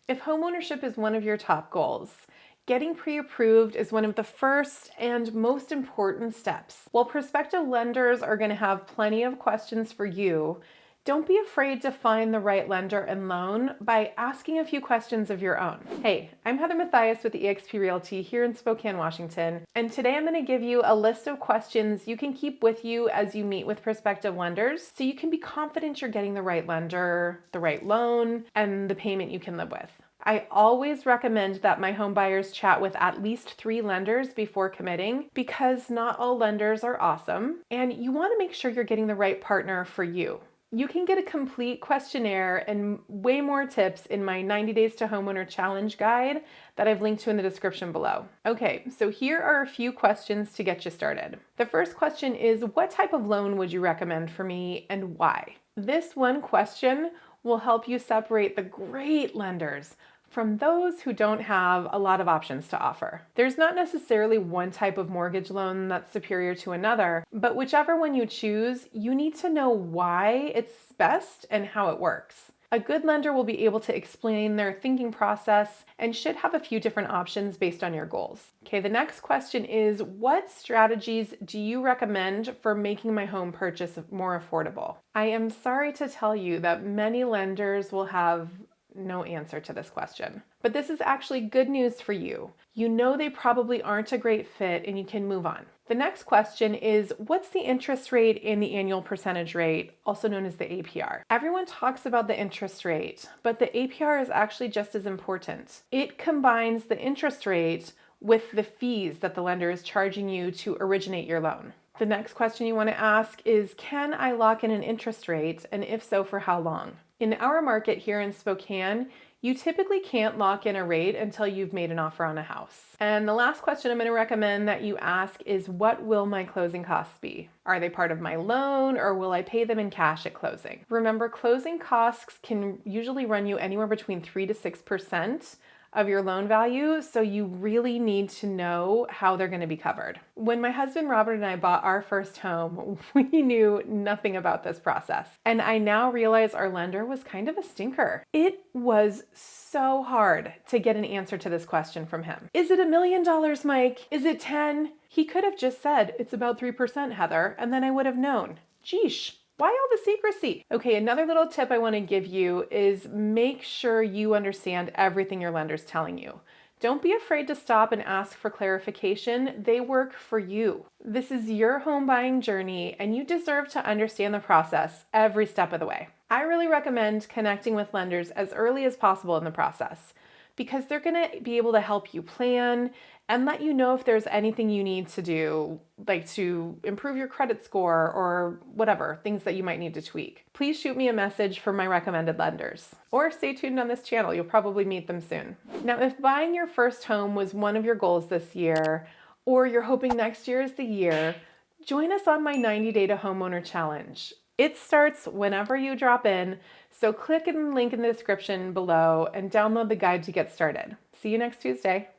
If homeownership is one of your top goals, getting pre-approved is one of the first and most important steps. While prospective lenders are going to have plenty of questions for you, don't be afraid to find the right lender and loan by asking a few questions of your own. Hey, I'm Heather Matthias with eXp Realty here in Spokane, Washington, and today I'm going to give you a list of questions you can keep with you as you meet with prospective lenders so you can be confident you're getting the right lender, the right loan, and the payment you can live with. I always recommend that my home buyers chat with at least 3 lenders before committing because not all lenders are awesome, and you want to make sure you're getting the right partner for you. You can get a complete questionnaire and way more tips in my 90 Days to Homeowner Challenge guide that I've linked to in the description below. Okay, so here are a few questions to get you started. The first question is, what type of loan would you recommend for me and why? This one question will help you separate the great lenders from those who don't have a lot of options to offer. There's not necessarily one type of mortgage loan that's superior to another, but whichever one you choose, you need to know why it's best and how it works. A good lender will be able to explain their thinking process and should have a few different options based on your goals. Okay, the next question is, what strategies do you recommend for making my home purchase more affordable? I am sorry to tell you that many lenders will have no answer to this question. But this is actually good news for you. You know they probably aren't a great fit and you can move on. The next question is, what's the interest rate and the annual percentage rate, also known as the APR? Everyone talks about the interest rate, but the APR is actually just as important. It combines the interest rate with the fees that the lender is charging you to originate your loan. The next question you want to ask is, can I lock in an interest rate, and if so, for how long? In our market here in Spokane, you typically can't lock in a rate until you've made an offer on a house. And the last question I'm going to recommend that you ask is, what will my closing costs be? Are they part of my loan, or will I pay them in cash at closing? Remember, closing costs can usually run you anywhere between 3 to 6% of your loan value, so you really need to know how they're going to be covered. When my husband Robert and I bought our first home, we knew nothing about this process. And I now realize our lender was kind of a stinker. It was so hard to get an answer to this question from him. Is it $1 million, Mike? Is it 10? He could have just said, it's about 3%, Heather, and then I would have known. Geesh. Why all the secrecy? Okay, another little tip I want to give you is make sure you understand everything your lender's telling you. Don't be afraid to stop and ask for clarification. They work for you. This is your home buying journey, and you deserve to understand the process every step of the way. I really recommend connecting with lenders as early as possible in the process because they're going to be able to help you plan and let you know if there's anything you need to do, like to improve your credit score or whatever, things that you might need to tweak. Please shoot me a message for my recommended lenders, or stay tuned on this channel. You'll probably meet them soon. Now, if buying your first home was one of your goals this year, or you're hoping next year is the year, join us on my 90 Day to Homeowner Challenge. It starts whenever you drop in, so click the link in the description below and download the guide to get started. See you next Tuesday.